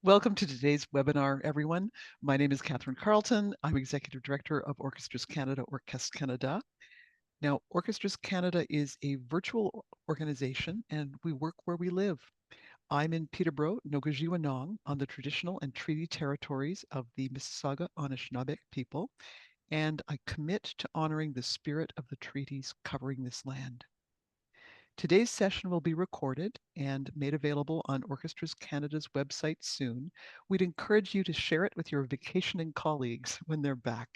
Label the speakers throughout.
Speaker 1: Welcome to today's webinar, everyone. My name is Catherine Carlton. I'm Executive Director of Orchestras Canada, Orchestra Canada. Now, Orchestras Canada is a virtual organization and we work where we live. I'm in Peterborough, Nogajiwanong, on the traditional and treaty territories of the Mississauga Anishinaabe people, and I commit to honoring the spirit of the treaties covering this land. Today's session will be recorded and made available on Orchestras Canada's website soon. We'd encourage you to share it with your vacationing colleagues when they're back.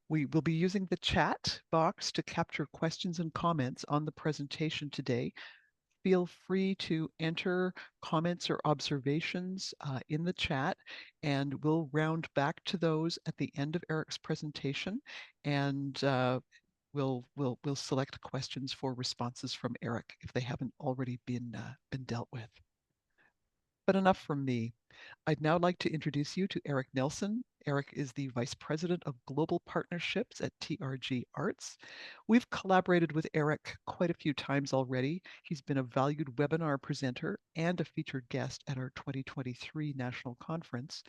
Speaker 1: We will be using the chat box to capture questions and comments on the presentation today. Feel free to enter comments or observations in the chat, and we'll round back to those at the end of Eric's presentation, and we'll select questions for responses from Eric if they haven't already been dealt with. But enough from me. I'd now like to introduce you to Eric Nelson. Eric is the Vice President of Global Partnerships at TRG Arts. We've collaborated with Eric quite a few times already. He's been a valued webinar presenter and a featured guest at our 2023 National Conference.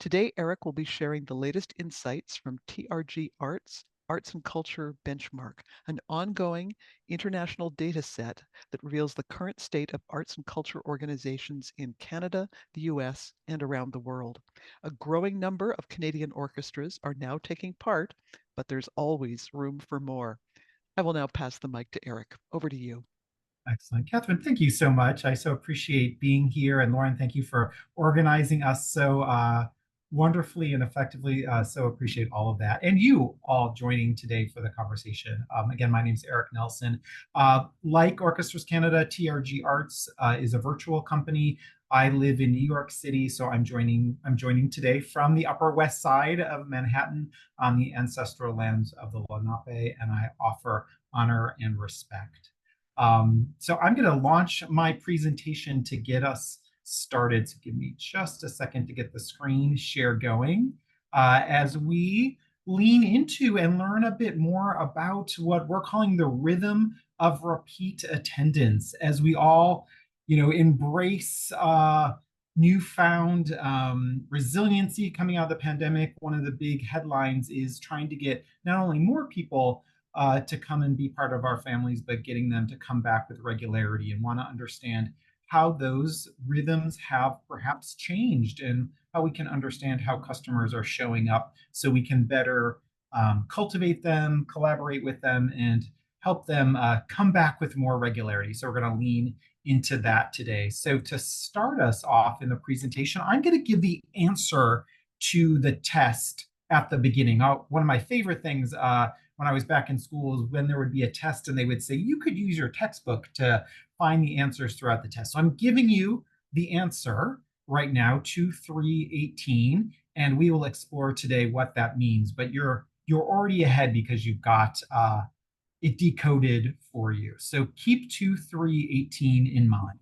Speaker 1: Today, Eric will be sharing the latest insights from TRG Arts, Arts and Culture Benchmark, an ongoing international data set that reveals the current state of arts and culture organizations in Canada, the US, and around the world. A growing number of Canadian orchestras are now taking part, but there's always room for more. I will now pass the mic to Eric. Over to you.
Speaker 2: Excellent. Catherine, thank you so much. I so appreciate being here. And Lauren, thank you for organizing us so wonderfully and effectively. So appreciate all of that. And you all joining today for the conversation. Again, my name is Eric Nelson. Like Orchestras Canada, TRG Arts is a virtual company. I live in New York City, so I'm joining today from the Upper West Side of Manhattan on the ancestral lands of the Lenape, and I offer honor and respect. So I'm going to launch my presentation to get us started. So give me just a second to get the screen share going as we lean into and learn a bit more about what we're calling the rhythm of repeat attendance as we all, embrace newfound resiliency coming out of the pandemic. One of the big headlines is trying to get not only more people to come and be part of our families, but getting them to come back with regularity and want to understand how those rhythms have perhaps changed and how we can understand how customers are showing up so we can better cultivate them, collaborate with them, and help them come back with more regularity. So we're going to lean into that today. So to start us off in the presentation, I'm going to give the answer to the test at the beginning. One of my favorite things when I was back in school is when there would be a test and they would say, you could use your textbook to find the answers throughout the test. So I'm giving you the answer right now, 2318, and we will explore today what that means. But you're already ahead because you've got it decoded for you. So keep 2318 in mind.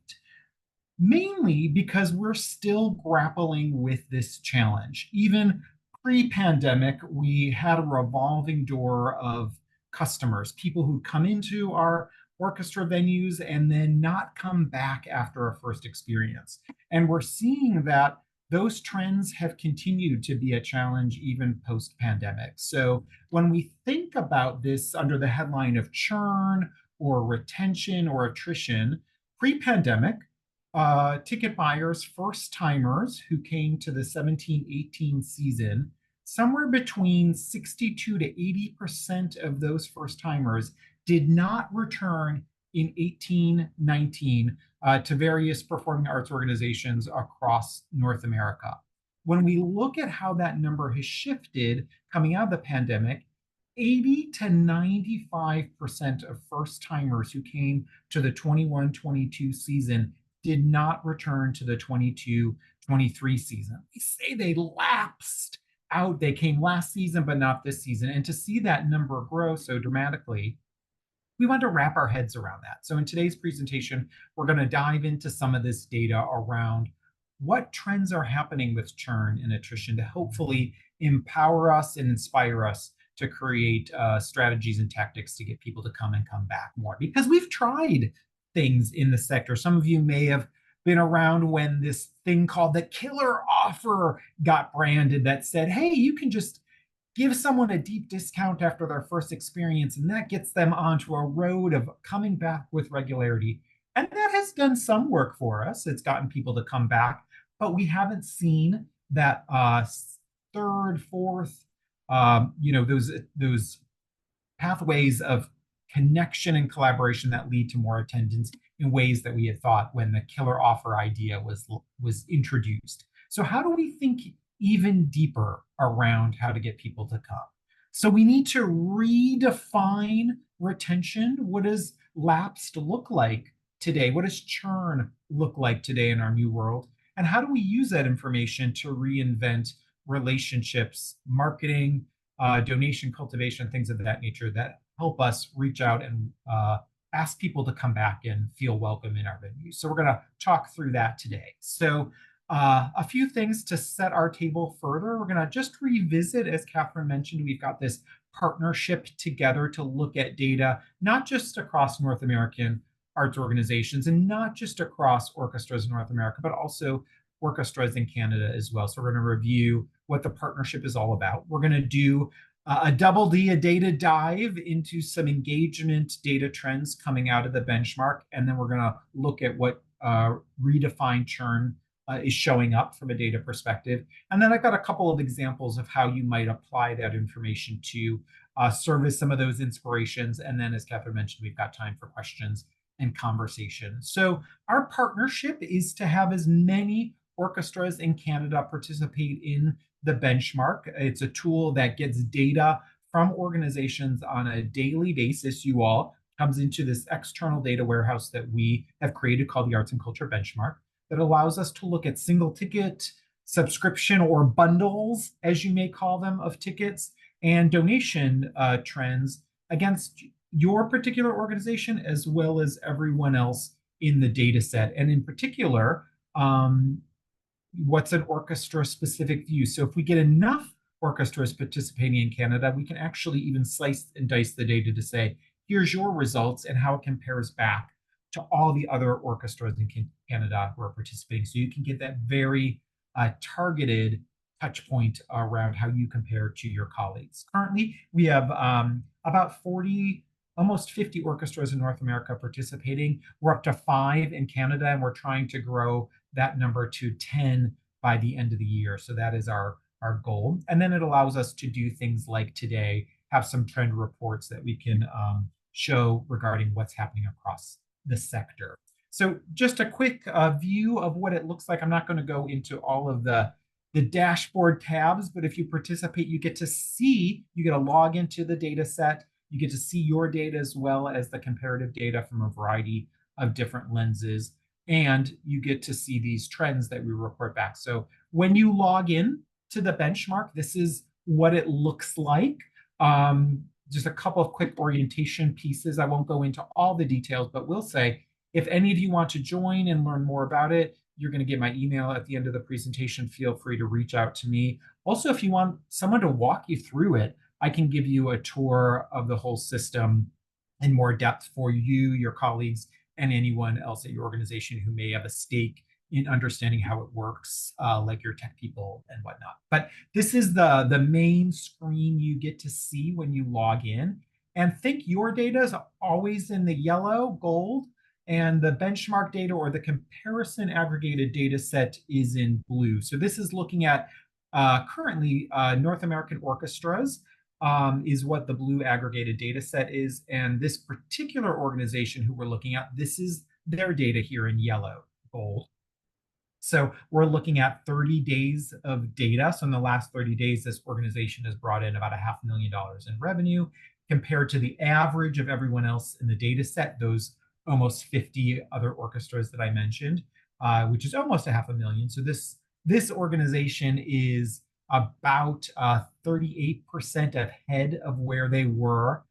Speaker 2: Mainly because we're still grappling with this challenge. Even pre-pandemic, we had a revolving door of customers, people who come into our orchestra venues and then not come back after a first experience. And we're seeing that those trends have continued to be a challenge even post-pandemic. So when we think about this under the headline of churn or retention or attrition, pre-pandemic, ticket buyers, first timers who came to the 17-18 season, somewhere between 62 to 80% of those first timers did not return in 18-19 to various performing arts organizations across North America. When we look at how that number has shifted coming out of the pandemic, 80 to 95% of first timers who came to the 21-22 season did not return to the 22-23 season. They say they lapsed out. They came last season, but not this season. And to see that number grow so dramatically, we want to wrap our heads around that. So in today's presentation, we're going to dive into some of this data around what trends are happening with churn and attrition to hopefully empower us and inspire us to create strategies and tactics to get people to come and come back more. Because we've tried things in the sector. Some of you may have been around when this thing called the killer offer got branded that said, hey, you can just give someone a deep discount after their first experience, and that gets them onto a road of coming back with regularity. And that has done some work for us. It's gotten people to come back, but we haven't seen that third, fourth, those pathways of connection and collaboration that lead to more attendance in ways that we had thought when the killer offer idea was introduced. So how do we think even deeper around how to get people to come? So we need to redefine retention. What does lapsed look like today? What does churn look like today in our new world? And how do we use that information to reinvent relationships, marketing, donation, cultivation, things of that nature that help us reach out and ask people to come back and feel welcome in our venue. So we're going to talk through that today. So a few things to set our table further. We're going to just revisit, as Catherine mentioned, we've got this partnership together to look at data, not just across North American arts organizations and not just across orchestras in North America, but also orchestras in Canada as well. So we're going to review what the partnership is all about. We're going to do a double D, a data dive into some engagement data trends coming out of the benchmark. And then we're going to look at what redefined churn is showing up from a data perspective. And then I've got a couple of examples of how you might apply that information to serve as some of those inspirations. And then, as Catherine mentioned, we've got time for questions and conversation. So our partnership is to have as many orchestras in Canada participate in the benchmark. It's a tool that gets data from organizations on a daily basis. You all comes into this external data warehouse that we have created called the Arts and Culture Benchmark that allows us to look at single ticket subscription or bundles, as you may call them, of tickets and donation trends against your particular organization as well as everyone else in the data set. And in particular, what's an orchestra specific view? So if we get enough orchestras participating in Canada, we can actually even slice and dice the data to say, here's your results and how it compares back to all the other orchestras in Canada who are participating. So you can get that very targeted touch point around how you compare to your colleagues. Currently, we have about 40, almost 50 orchestras in North America participating. We're up to 5 in Canada, and we're trying to grow that number to 10 by the end of the year. So that is our goal. And then it allows us to do things like today, have some trend reports that we can show regarding what's happening across the sector. So just a quick view of what it looks like. I'm not going to go into all of the dashboard tabs, but if you participate, you get to log into the data set. You get to see your data as well as the comparative data from a variety of different lenses. And you get to see these trends that we report back. So when you log in to the benchmark, this is what it looks like. Just a couple of quick orientation pieces. I won't go into all the details, but we'll say, if any of you want to join and learn more about it, you're going to get my email at the end of the presentation. Feel free to reach out to me. Also, if you want someone to walk you through it, I can give you a tour of the whole system in more depth for you, your colleagues, and anyone else at your organization who may have a stake in understanding how it works, like your tech people and whatnot. But this is the main screen you get to see when you log in. And think your data is always in the yellow, gold, and the benchmark data or the comparison aggregated data set is in blue. So this is looking at currently North American orchestras is what the blue aggregated data set is. And this particular organization who we're looking at, this is their data here in yellow, gold. So we're looking at 30 days of data. So in the last 30 days, this organization has brought in about $500,000 in revenue compared to the average of everyone else in the data set, those almost 50 other orchestras that I mentioned, which is almost $500,000. So this organization is about 38% ahead of where they were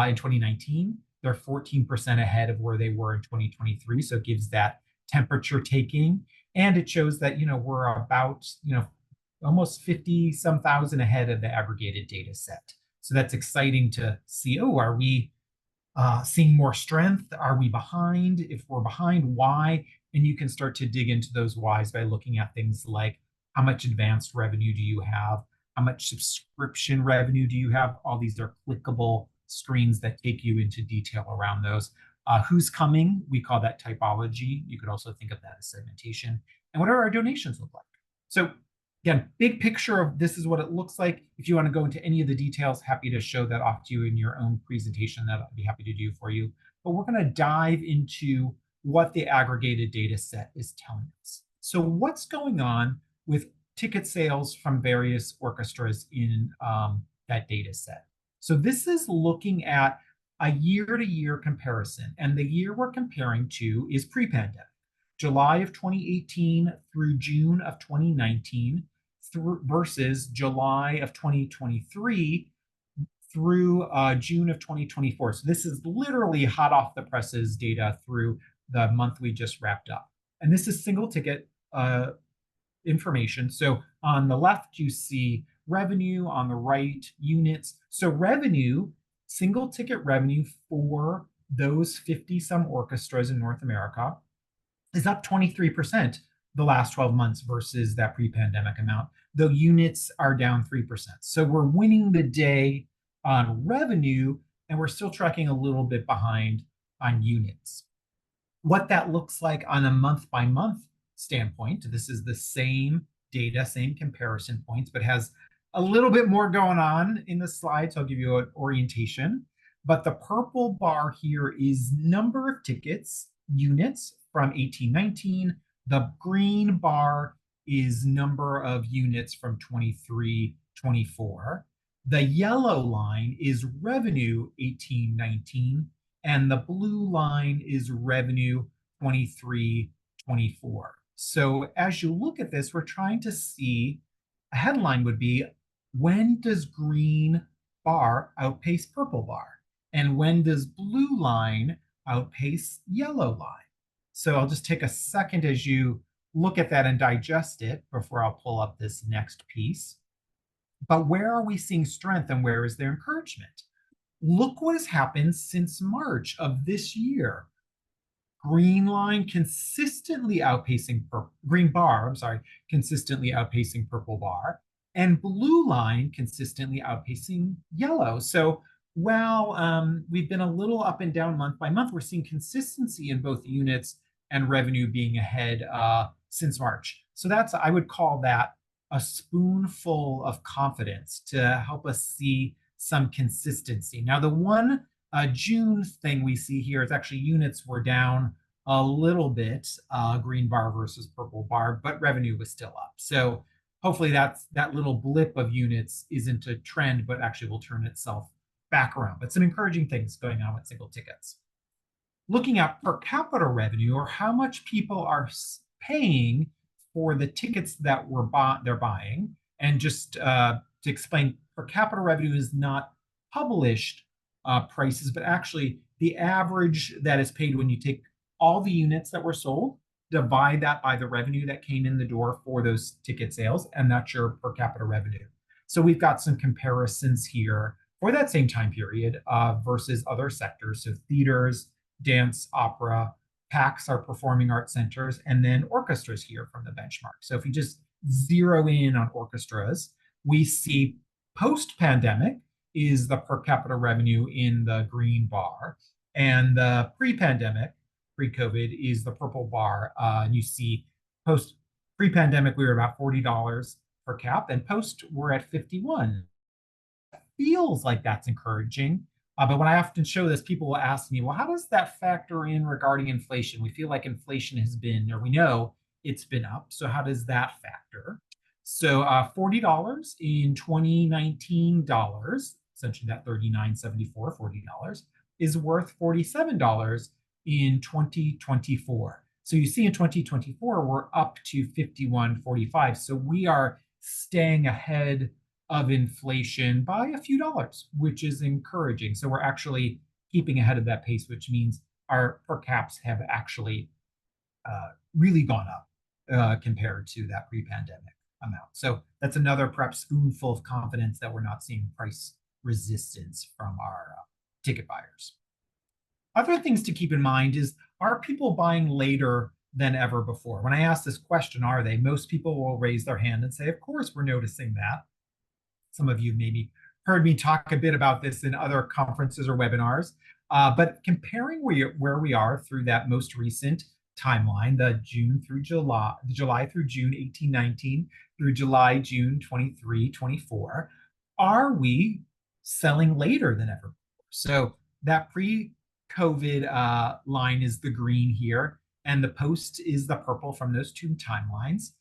Speaker 2: in 2019. They're 14% ahead of where they were in 2023. So it gives that temperature taking. And it shows that, we're about, almost 50 some thousand ahead of the aggregated data set. So that's exciting to see. Oh, are we seeing more strength? Are we behind? If we're behind, why? And you can start to dig into those whys by looking at things like how much advanced revenue do you have? How much subscription revenue do you have? All these are clickable screens that take you into detail around those. Who's coming? We call that typology. You could also think of that as segmentation. And what do our donations look like? So again, big picture of this is what it looks like. If you want to go into any of the details, happy to show that off to you in your own presentation. That I'd be happy to do for you. But we're going to dive into what the aggregated data set is telling us. So what's going on with ticket sales from various orchestras in that data set? So this is looking at a year-to-year comparison. And the year we're comparing to is pre-pandemic. July of 2018 through June of 2019 versus July of 2023 through June of 2024. So this is literally hot off the presses data through the month we just wrapped up. And this is single ticket information. So on the left, you see revenue, on the right, units. So revenue, single ticket revenue for those 50 some orchestras in North America is up 23% the last 12 months versus that pre-pandemic amount, though units are down 3%. So we're winning the day on revenue, and we're still tracking a little bit behind on units. What that looks like on a month by month standpoint, this is the same data, same comparison points, but has a little bit more going on in the slide. So I'll give you an orientation. But the purple bar here is number of tickets, units from 1819. The green bar is number of units from 23-24. The yellow line is revenue 1819, and the blue line is revenue 23-24. So as you look at this, we're trying to see, a headline would be, when does green bar outpace purple bar? And when does blue line outpace yellow line? So I'll just take a second as you look at that and digest it before I'll pull up this next piece. But where are we seeing strength and where is there encouragement? Look what has happened since March of this year. Green line consistently outpacing green bar, I'm sorry, consistently outpacing purple bar, and blue line consistently outpacing yellow. So while we've been a little up and down month by month, we're seeing consistency in both units and revenue being ahead since March. So that's, I would call that a spoonful of confidence to help us see some consistency. Now, the one June thing we see here is actually units were down a little bit, green bar versus purple bar, but revenue was still up. So hopefully that little blip of units isn't a trend, but actually will turn itself back around. But some encouraging things going on with single tickets. Looking at per capita revenue, or how much people are paying for the tickets that they're buying. And just to explain, per capita revenue is not published prices, but actually the average that is paid when you take all the units that were sold, divide that by the revenue that came in the door for those ticket sales, and that's your per capita revenue. So we've got some comparisons here for that same time period versus other sectors. So theaters, dance, opera, PACs are performing arts centers, and then orchestras here from the benchmark. So if you just zero in on orchestras, we see post-pandemic is the per capita revenue in the green bar, and the pre-pandemic, pre-COVID, is the purple bar. And you see pre-pandemic, we were about $40 per cap, and post, we're at 51. Feels like that's encouraging. But when I often show this, people will ask me, well, how does that factor in regarding inflation? We feel like inflation has been, or we know it's been up. So how does that factor? So $40 in 2019 dollars, essentially that $39.74, $40, is worth $47 in 2024. So you see in 2024, we're up to $51.45. So we are staying ahead of inflation by a few dollars, which is encouraging. So we're actually keeping ahead of that pace, which means our per caps have actually really gone up compared to that pre-pandemic amount. So that's another perhaps spoonful of confidence that we're not seeing price resistance from our ticket buyers. Other things to keep in mind is, are people buying later than ever before. When I ask this question, are they? Most people will raise their hand and say, of course, we're noticing that. Some of you maybe heard me talk a bit about this in other conferences or webinars. But comparing where we are through that most recent timeline, the July through June 18-19 through July, June 23-24, are we selling later than ever before? So that pre-COVID line is the green here, and the post is the purple from those two timelines.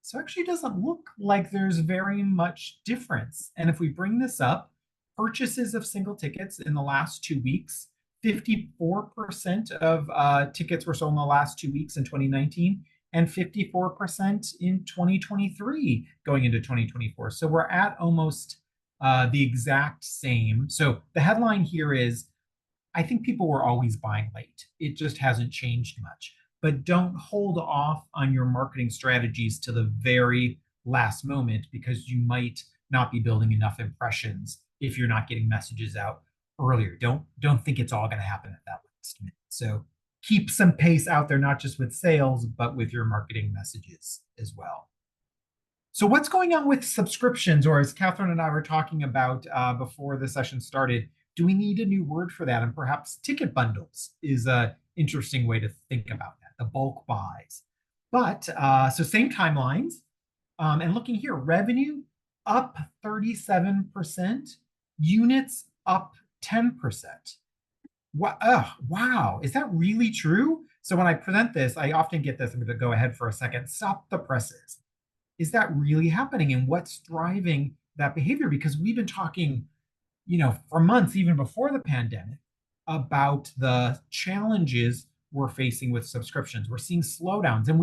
Speaker 2: So actually doesn't look like there's very much difference. And if we bring this up, purchases of single tickets in the last 2 weeks, 54% of tickets were sold in the last 2 weeks in 2019 and 54% in 2023 going into 2024. So we're at almost the exact same. So the headline here is, I think people were always buying late. It just hasn't changed much. But don't hold off on your marketing strategies to the very last moment, because you might not be building enough impressions if you're not getting messages out earlier. Don't think it's all going to happen at that last minute. So keep some pace out there, not just with sales, but with your marketing messages as well. So what's going on with subscriptions, or as Catherine and I were talking about before the session started, do we need a new word for that? And perhaps ticket bundles is an interesting way to think about that, the bulk buys. But so same timelines. And looking here, revenue up 37%, units up 10%. Wow, is that really true? So when I present this, I often get this. I'm going to go ahead for a second. Stop the presses. Is that really happening? And what's driving that behavior? Because we've been talking, for months, even before the pandemic, about the challenges we're facing with subscriptions. We're seeing slowdowns, and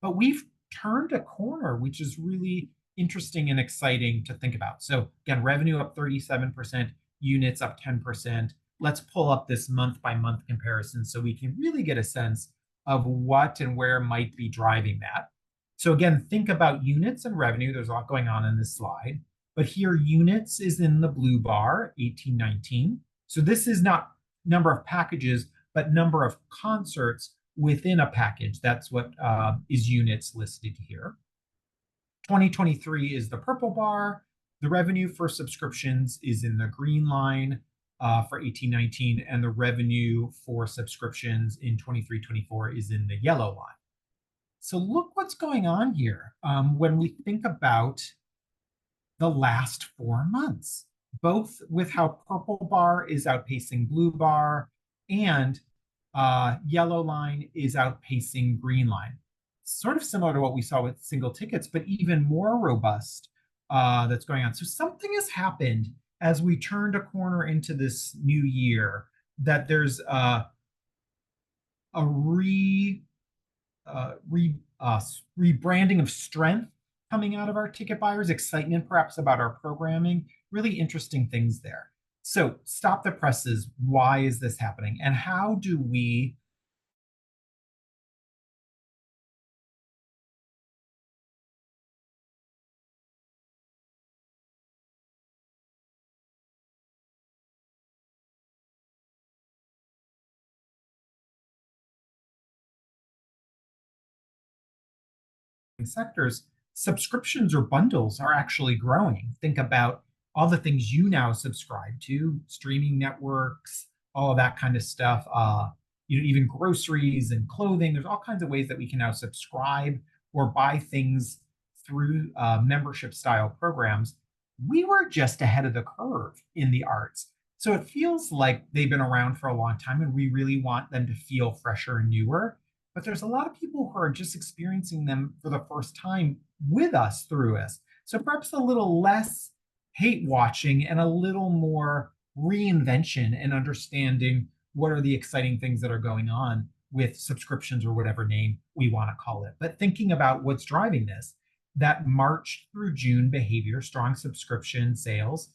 Speaker 2: but we've turned a corner, which is really interesting and exciting to think about. So again, revenue up 37%, units up 10%. Let's pull up this month by month comparison so we can really get a sense of what and where might be driving that. So again, think about units and revenue. There's a lot going on in this slide. But here, units is in the blue bar, 18-19. So this is not number of packages, but number of concerts within a package. That's what is units listed here. 2023 is the purple bar. The revenue for subscriptions is in the green line for 18-19, and the revenue for subscriptions in 23-24 is in the yellow line. So look what's going on here when we think about the last 4 months, both with how purple bar is outpacing blue bar and yellow line is outpacing green line. Sort of similar to what we saw with single tickets, but even more robust that's going on. So something has happened as we turned a corner into this new year, that there's a rebranding of strength coming out of our ticket buyers, excitement perhaps about our programming, really interesting things there. So stop the presses. Why is this happening? And how do we sectors, subscriptions or bundles are actually growing. Think about all the things you now subscribe to, streaming networks, all of that kind of stuff. Even groceries and clothing. There's all kinds of ways that we can now subscribe or buy things through membership style programs. We were just ahead of the curve in the arts. So it feels like they've been around for a long time, and we really want them to feel fresher and newer. But there's a lot of people who are just experiencing them for the first time with us, through us. So perhaps a little less hate watching and a little more reinvention and understanding what are the exciting things that are going on with subscriptions, or whatever name we want to call it. But thinking about what's driving this, that March through June behavior, strong subscription sales,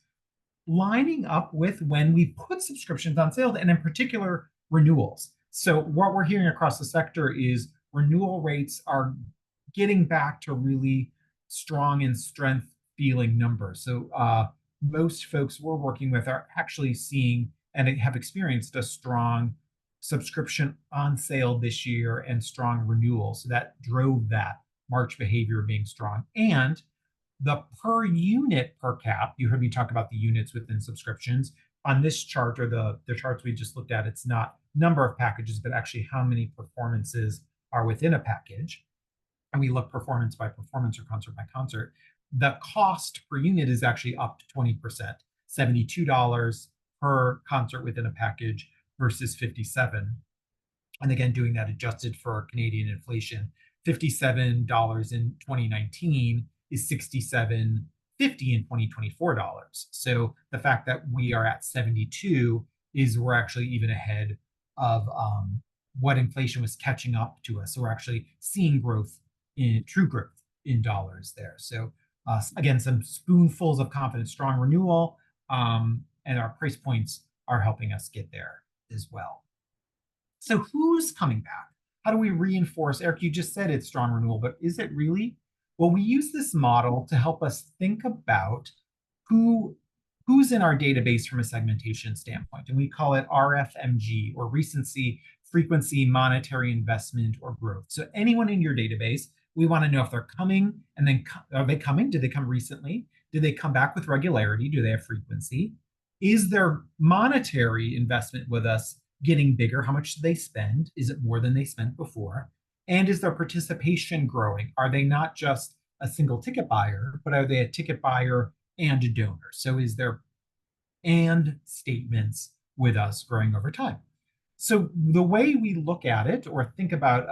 Speaker 2: lining up with when we put subscriptions on sale, and in particular, renewals. So what we're hearing across the sector is renewal rates are getting back to really strong and strength feeling numbers. So most folks we're working with are actually seeing and have experienced a strong subscription on sale this year and strong renewal. So that drove that March behavior being strong. And the per unit per cap, you heard me talk about the units within subscriptions. On this chart, or the charts we just looked at, it's not number of packages, but actually how many performances are within a package. And we look performance by performance or concert by concert. The cost per unit is actually up to 20%, $72 per concert within a package versus 57. And again, doing that adjusted for Canadian inflation, $57 in 2019 is $67.50 in 2024 dollars. So the fact that we are at 72 is we're actually even ahead of what inflation was catching up to us. So we're actually seeing growth in true growth in dollars there. So again, some spoonfuls of confidence, strong renewal, and our price points are helping us get there as well. So who's coming back? How do we reinforce? Eric, you just said it's strong renewal, but is it really? Well, we use this model to help us think about who's in our database from a segmentation standpoint. And we call it RFMG, or recency, frequency, monetary investment, or growth. So anyone in your database, we want to know if they're coming, and then are they coming? Did they come recently? Did they come back with regularity? Do they have frequency? Is their monetary investment with us getting bigger? How much do they spend? Is it more than they spent before? And is their participation growing? Are they not just a single ticket buyer, but are they a ticket buyer and a donor? So is their and statements with us growing over time? So the way we look at it or think about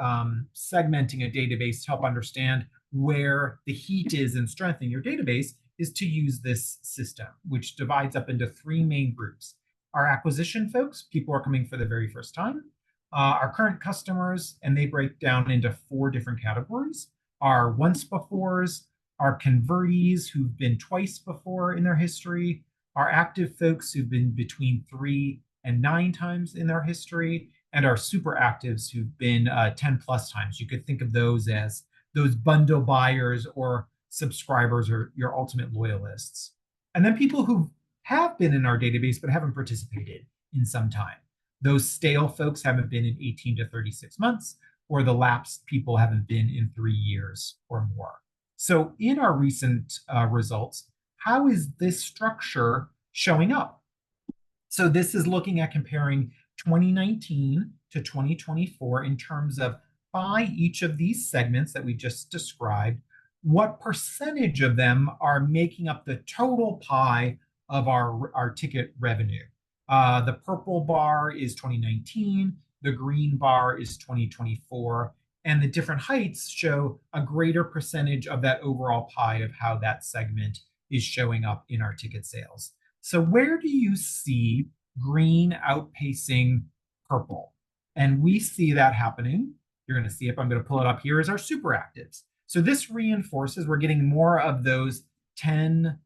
Speaker 2: segmenting a database to help understand where the heat is and strength in your database is to use this system, which divides up into three main groups. Our acquisition folks, people are coming for the very first time. Our current customers, and they break down into four different categories. Our once befores, our convertees who've been twice before in their history, our active folks who've been between 3 and 9 times in their history, and our super actives who've been 10 plus times. You could think of those as those bundle buyers or subscribers or your ultimate loyalists. And then people who have been in our database but haven't participated in some time. Those stale folks haven't been in 18 to 36 months, or the lapsed people haven't been in 3 years or more. So in our recent results, how is this structure showing up? So this is looking at comparing 2019 to 2024 in terms of by each of these segments that we just described, what percentage of them are making up the total pie of our ticket revenue. The purple bar is 2019, the green bar is 2024, and the different heights show a greater percentage of that overall pie of how that segment is showing up in our ticket sales. So where do you see green outpacing purple? And we see that happening. You're going to see it. I'm going to pull it up here as our super actives. So this reinforces we're getting more of those 10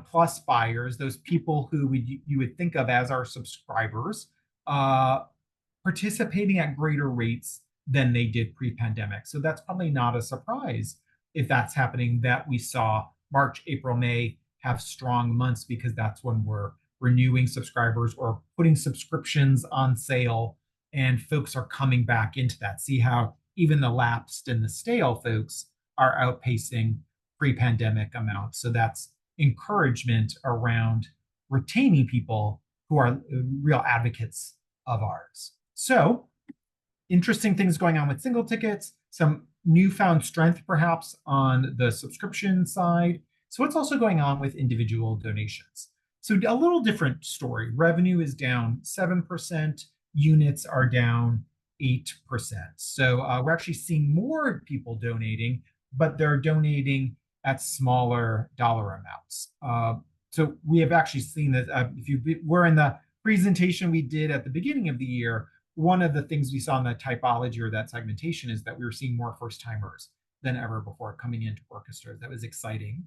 Speaker 2: plus buyers, those people who you would think of as our subscribers, participating at greater rates than they did pre-pandemic. So that's probably not a surprise if that's happening, that we saw March, April, May have strong months, because that's when we're renewing subscribers or putting subscriptions on sale, and folks are coming back into that. See how even the lapsed and the stale folks are outpacing pre-pandemic amounts. So that's encouragement around retaining people who are real advocates of ours. So interesting things going on with single tickets, some newfound strength perhaps on the subscription side. So what's also going on with individual donations? So a little different story. Revenue is down 7%, units are down 8%. So we're actually seeing more people donating, but they're donating at smaller dollar amounts. So we have actually seen that if you were in the presentation we did at the beginning of the year, one of the things we saw in that typology or that segmentation is that we were seeing more first timers than ever before coming into orchestras. That was exciting.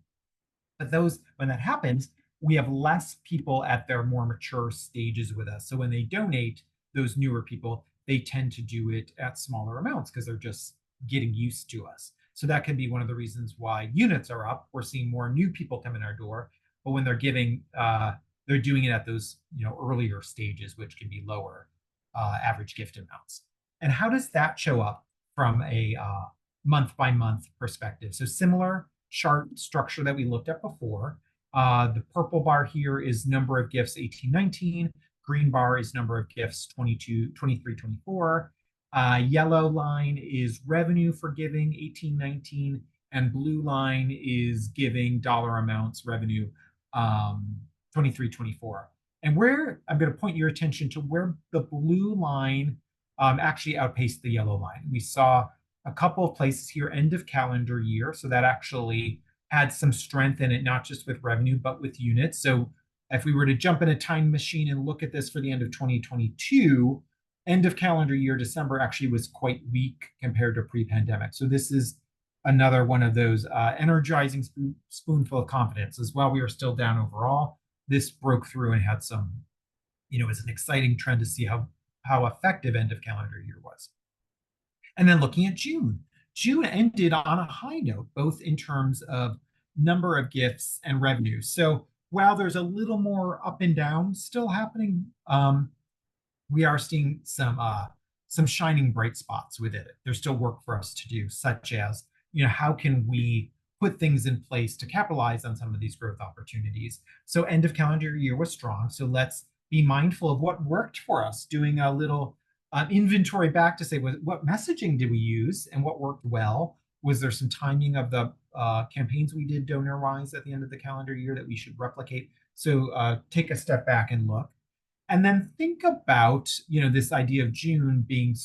Speaker 2: But when that happens, we have less people at their more mature stages with us. So when they donate, those newer people, they tend to do it at smaller amounts because they're just getting used to us. So that can be one of the reasons why units are up. We're seeing more new people come in our door, but when they're giving, they're doing it at those earlier stages, which can be lower average gift amounts. And how does that show up from a month by month perspective? So similar chart structure that we looked at before. The purple bar here is number of gifts 18-19. Green bar is number of gifts 23-24. Yellow line is revenue for giving 18-19, and blue line is giving dollar amounts revenue 23-24. And where I'm going to point your attention to where the blue line actually outpaced the yellow line. We saw a couple of places here, end of calendar year. So that actually had some strength in it, not just with revenue, but with units. So if we were to jump in a time machine and look at this for the end of 2022, end of calendar year, December actually was quite weak compared to pre-pandemic. So this is another one of those energizing spoonful of confidence. As well, we are still down overall. This broke through and had some, it's an exciting trend to see how effective end of calendar year was. And then looking at June, June ended on a high note, both in terms of number of gifts and revenue. So while there's a little more up and down still happening, we are seeing some shining bright spots with it. There's still work for us to do, such as, how can we put things in place to capitalize on some of these growth opportunities? So end of calendar year was strong. So let's be mindful of what worked for us, doing a little inventory back to say, what messaging did we use and what worked well? Was there some timing of the campaigns we did donor-wise at the end of the calendar year that we should replicate? So take a step back and look. And then think about, this idea of June being,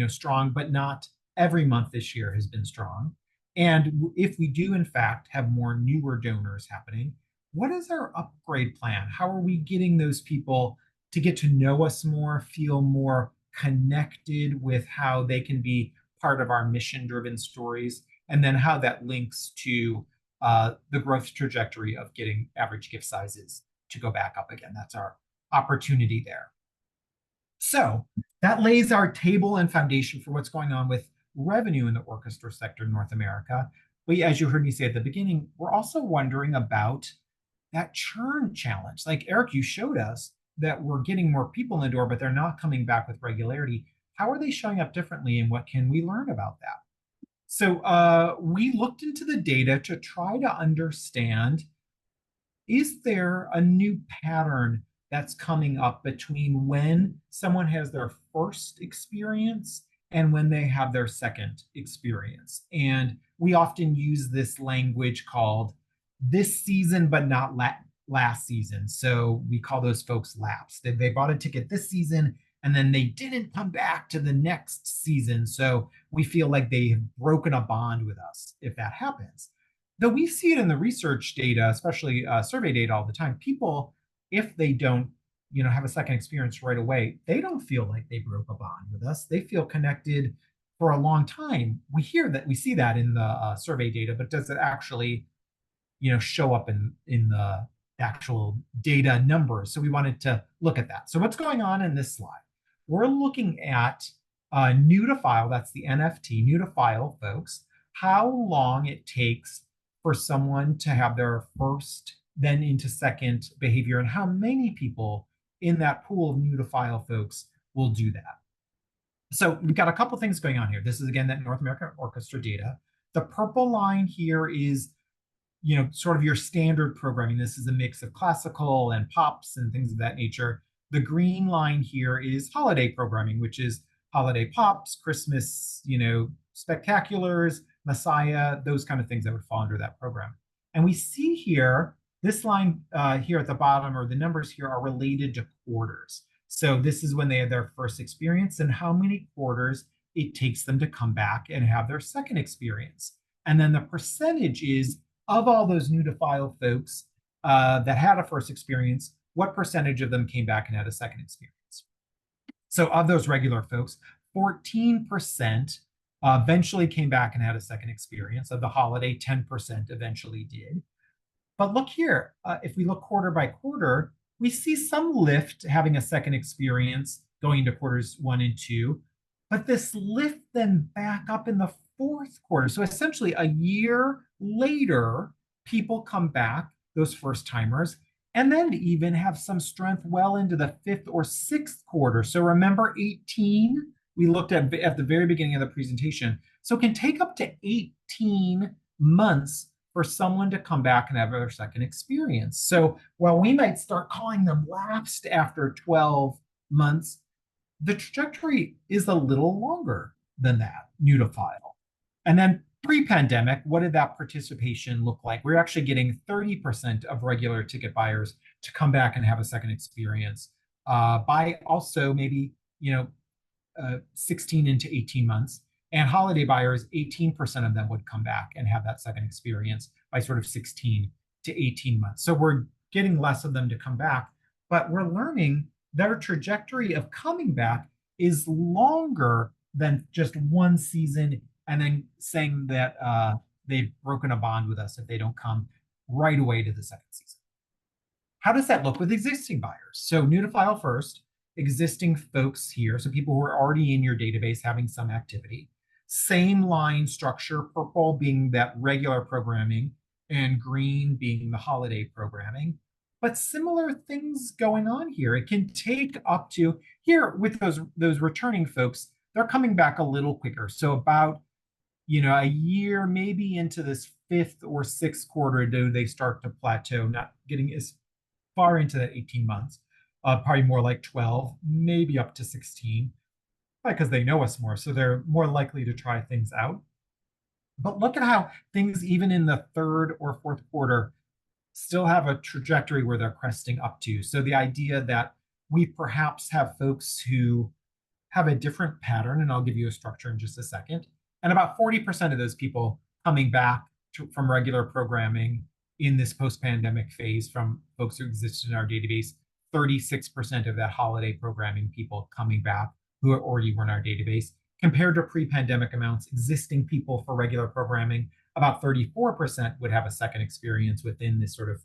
Speaker 2: strong, but not every month this year has been strong. And if we do, in fact, have more newer donors happening, what is our upgrade plan? How are we getting those people to get to know us more, feel more connected with how they can be part of our mission-driven stories, and then how that links to the growth trajectory of getting average gift sizes to go back up again? That's our opportunity there. So that lays our table and foundation for what's going on with revenue in the orchestra sector in North America. But as you heard me say at the beginning, we're also wondering about that churn challenge. Like Eric, you showed us that we're getting more people in the door, but they're not coming back with regularity. How are they showing up differently, and what can we learn about that? So we looked into the data to try to understand, is there a new pattern that's coming up between when someone has their first experience and when they have their second experience? And we often use this language called this season, but not last season. So we call those folks lapsed. They bought a ticket this season and then they didn't come back to the next season. So we feel like they have broken a bond with us if that happens. Though we see it in the research data, especially survey data all the time, people, if they don't, have a second experience right away, they don't feel like they broke a bond with us. They feel connected for a long time. We see that in the survey data, but does it actually, show up in the actual data numbers? So we wanted to look at that. So what's going on in this slide? We're looking at new to file, that's the NFT, new to file, folks, how long it takes for someone to have their first, then into second behavior, and how many people in that pool of new to file folks will do that. So we've got a couple things going on here. This is, again, that North American Orchestra data. The purple line here is, sort of your standard programming. This is a mix of classical and pops and things of that nature. The green line here is holiday programming, which is holiday pops, Christmas, spectaculars, Messiah, those kind of things that would fall under that program. And we see here, this line here at the bottom, or the numbers here, are related to quarters. So this is when they had their first experience and how many quarters it takes them to come back and have their second experience. And then the percentage is, of all those new to file folks that had a first experience, what percentage of them came back and had a second experience? So of those regular folks, 14% eventually came back and had a second experience. Of the holiday, 10% eventually did. But look here, if we look quarter by quarter, we see some lift having a second experience going into quarters 1 and 2. But this lift then back up in the fourth quarter. So essentially a year later, people come back, those first timers, and then even have some strength well into the fifth or sixth quarter. So remember 18, we looked at the very beginning of the presentation. So it can take up to 18 months for someone to come back and have their second experience. So while we might start calling them lapsed after 12 months, the trajectory is a little longer than that, new to file. And then pre-pandemic, what did that participation look like? We're actually getting 30% of regular ticket buyers to come back and have a second experience. By also maybe 16 into 18 months. And holiday buyers, 18% of them would come back and have that second experience by sort of 16 to 18 months. So we're getting less of them to come back, but we're learning their trajectory of coming back is longer than just one season and then saying that they've broken a bond with us if they don't come right away to the second season. How does that look with existing buyers? So new to file first, existing folks here, so people who are already in your database having some activity. Same line structure, purple being that regular programming and green being the holiday programming. But similar things going on here. It can take up to, here with those returning folks, they're coming back a little quicker. So about a year, maybe into this fifth or sixth quarter, do they start to plateau, not getting as far into that 18 months, probably more like 12, maybe up to 16, because they know us more. So they're more likely to try things out. But look at how things, even in the third or fourth quarter, still have a trajectory where they're cresting up to. So the idea that we perhaps have folks who have a different pattern, and I'll give you a structure in just a second, and about 40% of those people coming back from regular programming in this post-pandemic phase from folks who existed in our database, 36% of that holiday programming people coming back who already were in our database, compared to pre-pandemic amounts, existing people for regular programming, about 34% would have a second experience within this sort of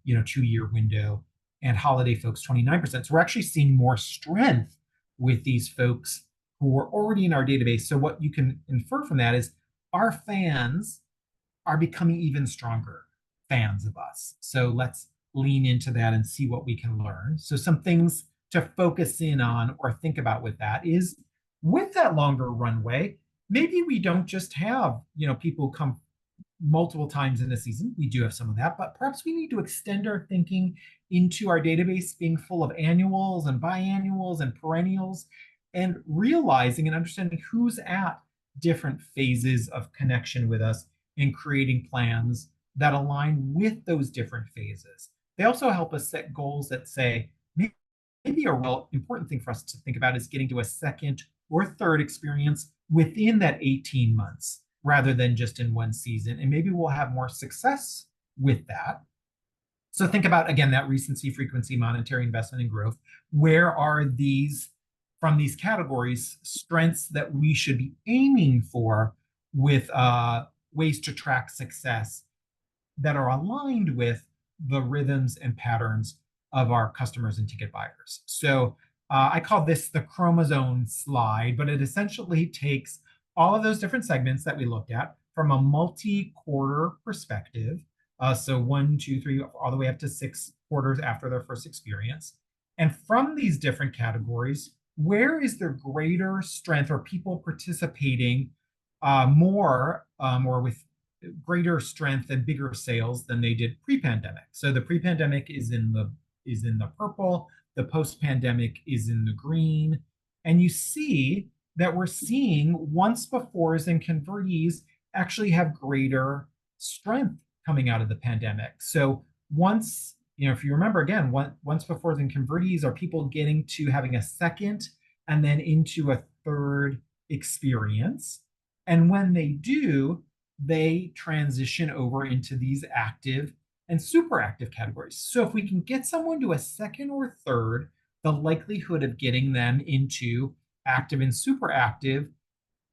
Speaker 2: 2-year window, and holiday folks 29%. So we're actually seeing more strength with these folks who are already in our database. So what you can infer from that is our fans are becoming even stronger fans of us. So let's lean into that and see what we can learn. So some things to focus in on or think about with that is, with that longer runway, maybe we don't just have people come multiple times in a season. We do have some of that, but perhaps we need to extend our thinking into our database being full of annuals and biannuals and perennials, and realizing and understanding who's at different phases of connection with us and creating plans that align with those different phases. They also help us set goals that say, maybe a real important thing for us to think about is getting to a second or third experience within that 18 months rather than just in one season. And maybe we'll have more success with that. So think about, again, that recency, frequency, monetary investment, and growth. Where are these, from these categories, strengths that we should be aiming for with ways to track success that are aligned with the rhythms and patterns of our customers and ticket buyers? So I call this the chromosome slide, but it essentially takes all of those different segments that we looked at from a multi-quarter perspective. So 1, 2, 3, all the way up to 6 quarters after their first experience. And from these different categories, where is there greater strength or people participating more or with greater strength and bigger sales than they did pre-pandemic? So the pre-pandemic is in the purple, the post-pandemic is in the green, and you see that we're seeing once befores and convertees actually have greater strength coming out of the pandemic. So once, if you remember again, once befores and convertees are people getting to having a second and then into a third experience. And when they do, they transition over into these active and super active categories. So if we can get someone to a second or third, the likelihood of getting them into active and super active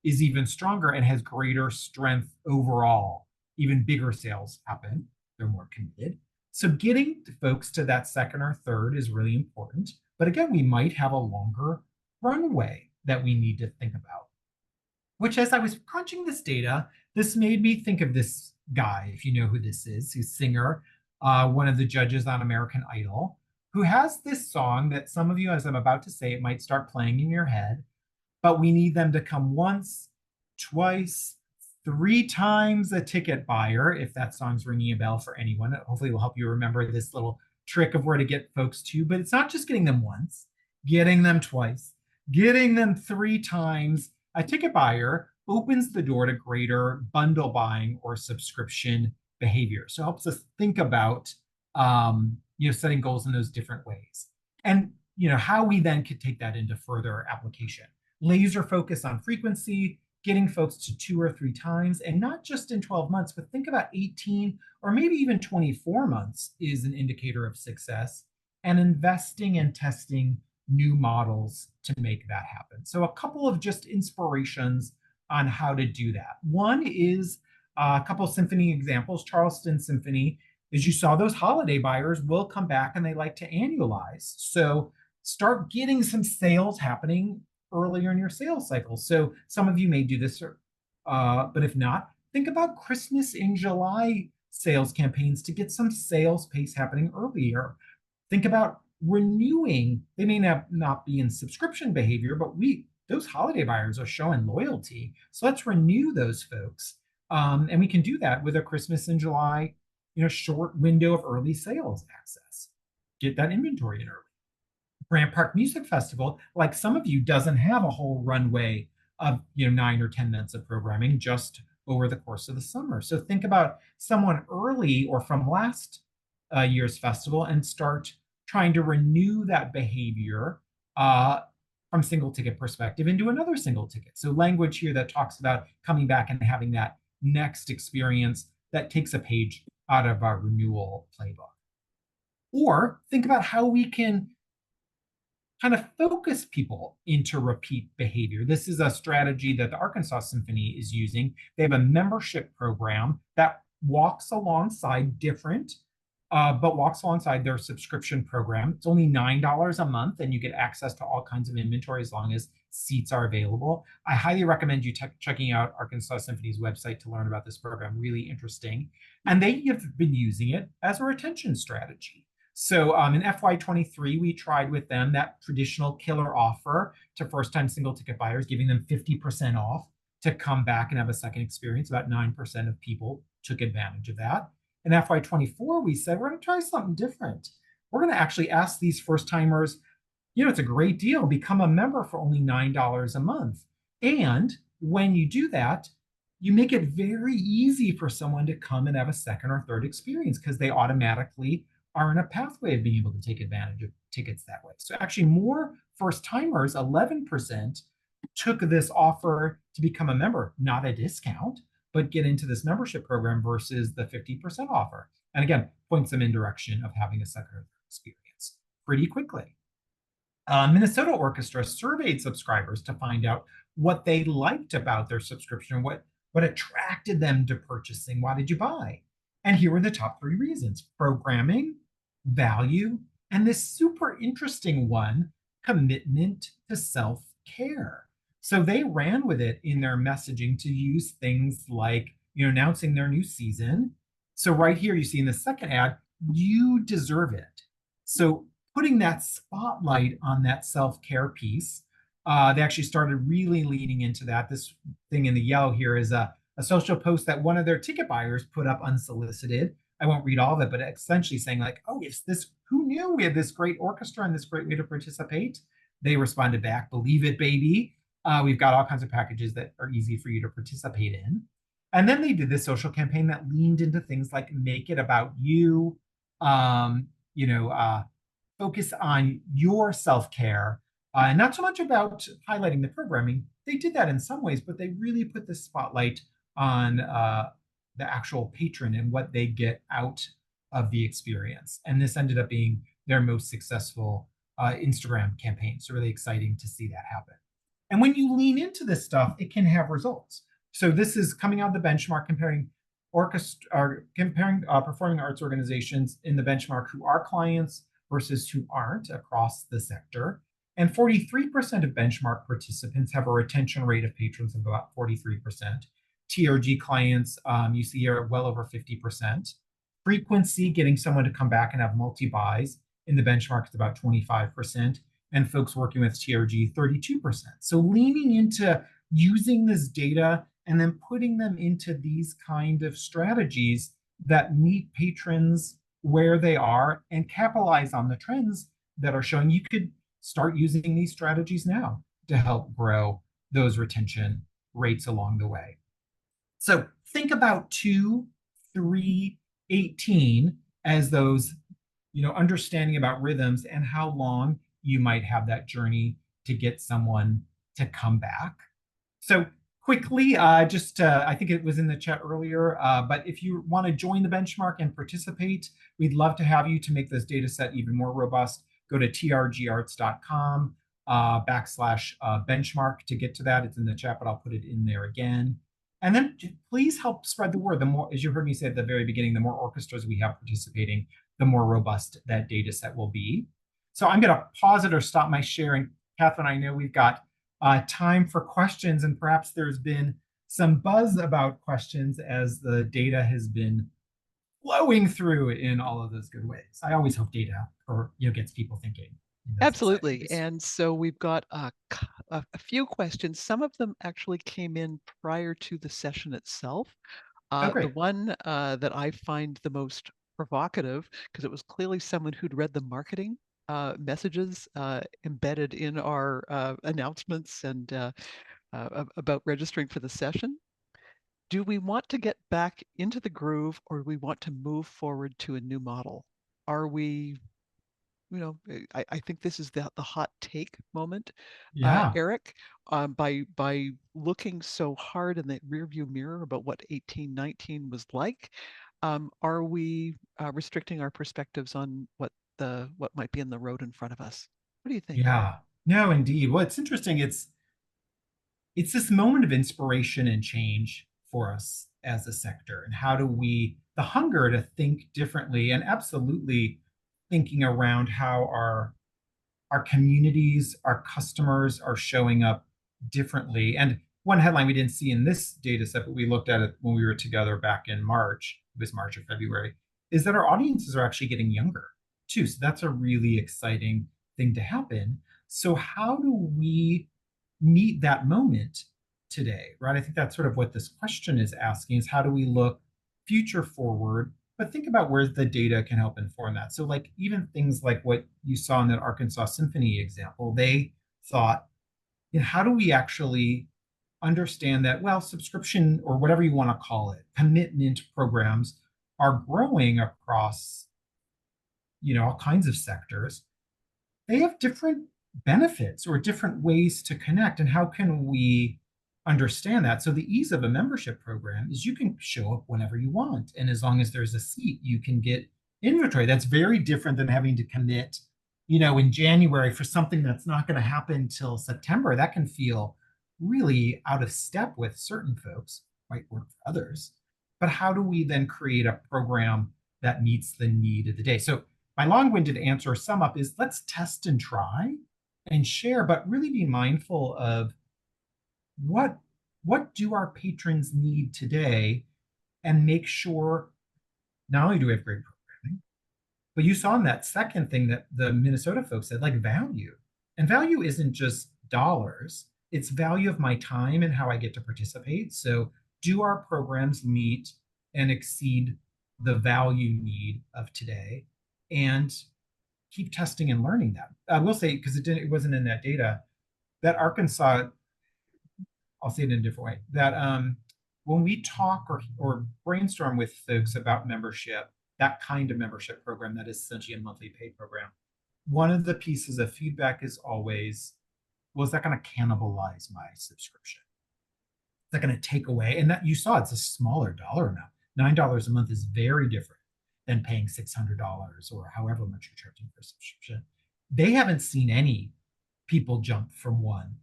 Speaker 2: is even stronger and has greater strength overall. Even bigger sales happen. They're more committed. So getting folks to that second or third is really important. But again, we might have a longer runway that we need to think about. Which, as I was crunching this data, this made me think of this guy, if you know who this is, he's a singer, one of the judges on American Idol, who has this song that some of you, as I'm about to say, it might start playing in your head, but we need them to come once, twice, three times a ticket buyer, if that song's ringing a bell for anyone. Hopefully, it will help you remember this little trick of where to get folks to. But it's not just getting them once, getting them twice, getting them three times. A ticket buyer opens the door to greater bundle buying or subscription behavior. So it helps us think about setting goals in those different ways. And how we then could take that into further application. Laser focus on frequency, getting folks to 2 or 3 times, and not just in 12 months, but think about 18 or maybe even 24 months is an indicator of success, and investing and testing new models to make that happen. So a couple of just inspirations on how to do that. One is a couple of symphony examples. Charleston Symphony, as you saw, those holiday buyers will come back and they like to annualize. So start getting some sales happening earlier in your sales cycle. So some of you may do this, but if not, think about Christmas in July sales campaigns to get some sales pace happening earlier. Think about renewing. They may not be in subscription behavior, but those holiday buyers are showing loyalty. So let's renew those folks. And we can do that with a Christmas in July, short window of early sales access. Get that inventory in early. Grant Park Music Festival, like some of you, doesn't have a whole runway of 9 or 10 months of programming just over the course of the summer. So think about someone early or from last year's festival and start trying to renew that behavior from single ticket perspective into another single ticket. So language here that talks about coming back and having that next experience that takes a page out of our renewal playbook. Or think about how we can kind of focus people into repeat behavior. This is a strategy that the Arkansas Symphony is using. They have a membership program that walks alongside but walks alongside their subscription program. It's only $9 a month, and you get access to all kinds of inventory as long as seats are available. I highly recommend you checking out Arkansas Symphony's website to learn about this program. Really interesting. And they have been using it as a retention strategy. So in FY23, we tried with them that traditional killer offer to first-time single ticket buyers, giving them 50% off to come back and have a second experience. About 9% of people took advantage of that. In FY24, we said, we're going to try something different. We're going to actually ask these first-timers, it's a great deal, become a member for only $9 a month. And when you do that, you make it very easy for someone to come and have a second or third experience because they automatically are in a pathway of being able to take advantage of tickets that way. So actually more first timers, 11%, took this offer to become a member, not a discount, but get into this membership program versus the 50% offer. And again, points them in direction of having a second or third experience pretty quickly. Minnesota Orchestra surveyed subscribers to find out what they liked about their subscription, what attracted them to purchasing. Why did you buy? And here were the top 3 reasons: programming, value, and this super interesting one, commitment to self-care. So they ran with it in their messaging to use things like, announcing their new season. So right here, you see in the second ad, you deserve it. So putting that spotlight on that self-care piece, they actually started really leaning into that. This thing in the yellow here is a social post that one of their ticket buyers put up unsolicited. I won't read all of it, but essentially saying like, oh, who knew we had this great orchestra and this great way to participate? They responded back, believe it, baby. We've got all kinds of packages that are easy for you to participate in. And then they did this social campaign that leaned into things like make it about you, focus on your self-care, and not so much about highlighting the programming. They did that in some ways, but they really put the spotlight on the actual patron and what they get out of the experience. And this ended up being their most successful Instagram campaign. So really exciting to see that happen. And when you lean into this stuff, it can have results. So this is coming out of the benchmark comparing performing arts organizations in the benchmark who are clients versus who aren't across the sector. And 43% of benchmark participants have a retention rate of patrons of about 43%. TRG clients, you see here, well over 50%. Frequency, getting someone to come back and have multi-buys in the benchmark is about 25%, and folks working with TRG 32%. So leaning into using this data and then putting them into these kind of strategies that meet patrons where they are and capitalize on the trends that are showing. You could start using these strategies now to help grow those retention rates along the way. So think about 2, 3, 18 as those, understanding about rhythms and how long you might have that journey to get someone to come back. So quickly, I think it was in the chat earlier, but if you want to join the benchmark and participate, we'd love to have you to make this data set even more robust. Go to trgarts.com /benchmark to get to that. It's in the chat, but I'll put it in there again. And then please help spread the word. The more, as you heard me say at the very beginning, the more orchestras we have participating, the more robust that data set will be. So I'm going to pause it or stop my sharing. Catherine, I know we've got time for questions, and perhaps there's been some buzz about questions as the data has been flowing through in all of those good ways. I always hope data gets people thinking in those exciting
Speaker 1: Absolutely.
Speaker 2: ways.
Speaker 1: And so we've got a few questions. Some of them actually came in prior to the session itself.
Speaker 2: Oh,
Speaker 1: The
Speaker 2: great.
Speaker 1: one that I find the most provocative, because it was clearly someone who'd read the marketing messages embedded in our announcements and about registering for the session. Do we want to get back into the groove, or do we want to move forward to a new model? Are we, I think this is the hot take moment,
Speaker 2: Yeah.
Speaker 1: Eric, by looking so hard in the rearview mirror about what 1819 was like, are we restricting our perspectives on what might be in the road in front of us? What do you think?
Speaker 2: Yeah. No, indeed. Well, it's interesting. It's this moment of inspiration and change for us as a sector. And how do we, the hunger to think differently and absolutely thinking around how our communities, our customers are showing up differently. And one headline we didn't see in this data set, but we looked at it when we were together back in March, it was March or February, is that our audiences are actually getting younger too. So that's a really exciting thing to happen. So how do we meet that moment today, right? I think that's sort of what this question is asking, is how do we look future forward, but think about where the data can help inform that. So like even things like what you saw in that Arkansas Symphony example, they thought, how do we actually understand that, well, subscription or whatever you want to call it, commitment programs are growing across, all kinds of sectors. They have different benefits or different ways to connect. And how can we understand that? So the ease of a membership program is you can show up whenever you want. And as long as there's a seat, you can get inventory. That's very different than having to commit, in January for something that's not going to happen till September. That can feel really out of step with certain folks, might work for others. But how do we then create a program that meets the need of the day? So my long-winded answer sum up is let's test and try and share, but really be mindful of what do our patrons need today, and make sure not only do we have great programming, but you saw in that second thing that the Minnesota folks said, like value. And value isn't just dollars, it's value of my time and how I get to participate. So do our programs meet and exceed the value need of today? And keep testing and learning that. I will say, because it wasn't in that data, that Arkansas, I'll say it in a different way, that when we talk or brainstorm with folks about membership, that kind of membership program that is essentially a monthly paid program, one of the pieces of feedback is always, well, is that going to cannibalize my subscription? Is that going to take away? And that you saw, it's a smaller dollar amount. $9 a month is very different than paying $600 or however much you're charging for a subscription. They haven't seen any people jump from one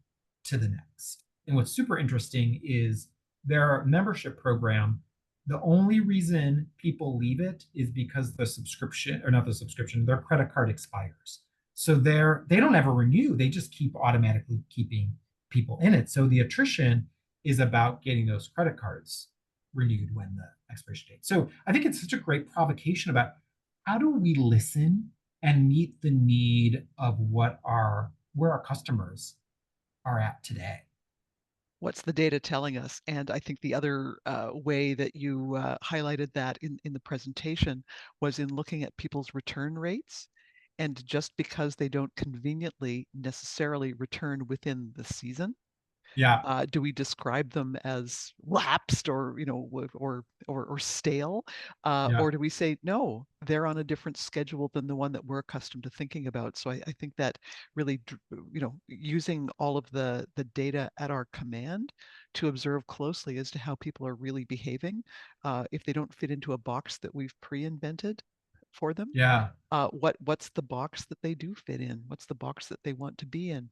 Speaker 2: to the next. And what's super interesting is their membership program, the only reason people leave it is because the subscription, or not the subscription, their credit card expires. So they don't ever renew. They just keep automatically keeping people in it. So the attrition is about getting those credit cards renewed when the expiration date. So I think it's such a great provocation about how do we listen and meet the need of what our where our customers are at today.
Speaker 1: What's the data telling us? And I think the other way that you highlighted that in the presentation was in looking at people's return rates. And just because they don't conveniently necessarily return within the season,
Speaker 2: Yeah,
Speaker 1: do we describe them as lapsed or or stale,
Speaker 2: yeah,
Speaker 1: or do we say no, they're on a different schedule than the one that we're accustomed to thinking about? So I think that really, using all of the data at our command to observe closely as to how people are really behaving, if they don't fit into a box that we've pre-invented for them,
Speaker 2: yeah.
Speaker 1: what's the box that they do fit in? What's the box that they want to be in?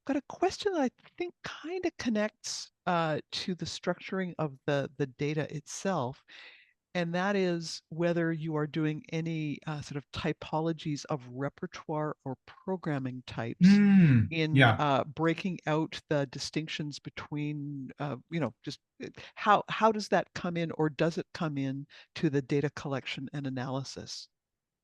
Speaker 1: Got a question that I think kind of connects to the structuring of the data itself, and that is whether you are doing any sort of typologies of repertoire or programming types in
Speaker 2: Yeah.
Speaker 1: breaking out the distinctions between, just how does that come in, or does it come in to the data collection and analysis?